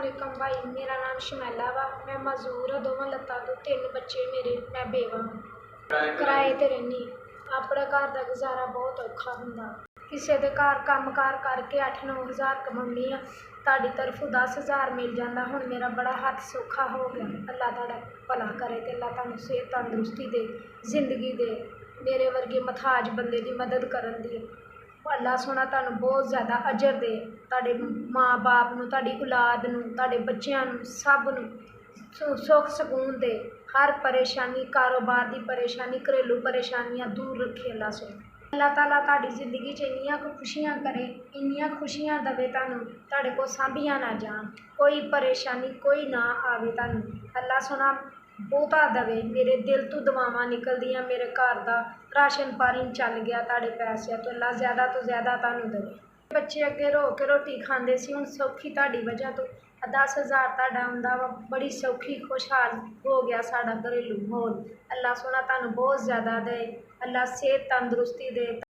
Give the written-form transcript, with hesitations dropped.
वालेकुम भाई, मेरा नाम शमैला वा। मैं मजदूर हाँ, दोवां लत्तां तो 3 बच्चे मेरे। मैं बेवा हाँ, किराए ते रैह्नी। अपने घर दा गुजारा बहुत औखा हुंदा। किसे दे घर कम्म-कार करके 8-9 हज़ार कमाउंदी हाँ, तुहाडी तरफों 10 हज़ार मिल जांदा। हुण मेरा बड़ा हत्थ सौखा हो गया। अल्लाह तुहाडा भला करे ते अल्लाह तुहानूं सेहत तंदरुस्ती दे, जिंदगी दे, मेरे वर्गे मथाज बंदे दी मदद करन दी। अल्लाह सोहना तुहानूं बहुत ज़्यादा अजर दे। तुहाडे माँ बाप नूं, तुहाडी औलाद नूं, तुहाडे बच्चिआं नूं, सब नूं सुख सकून दे। हर परेशानी, कारोबार दी परेशानी, घरेलू परेशानियां दूर रखे अल्लाह सोहना। अल्लाह ताला तुहाडी जिंदगी च इन्नियां खुशियां करे, इन्नियां खुशियां दवे तुहानूं, तुहाडे कोल सांभियां ना जान। कोई परेशानी कोई ना आवे तुहानूं। अल्लाह सोहना बहुता दवे। मेरे दिल तो दुआवां निकलदियां, मेरे घर दा राशन पानी चल गया तुहाडे पैसिਆਂ तो। अल्लाह ज़्यादा तो ज़्यादा तुहानूं दवे। बच्चे अगे रो के रोटी खांदे सी, हुण सौखी तुहाडी वजह तो 10 हज़ार तुहाडा आउंदा वा। बड़ी सौखी खुशहाल हो गया साडा घरेलू माहौल। अल्लाह सोहना तुहानूं बहुत ज़्यादा दे। अल्लाह सेहत तंदरुस्ती दे।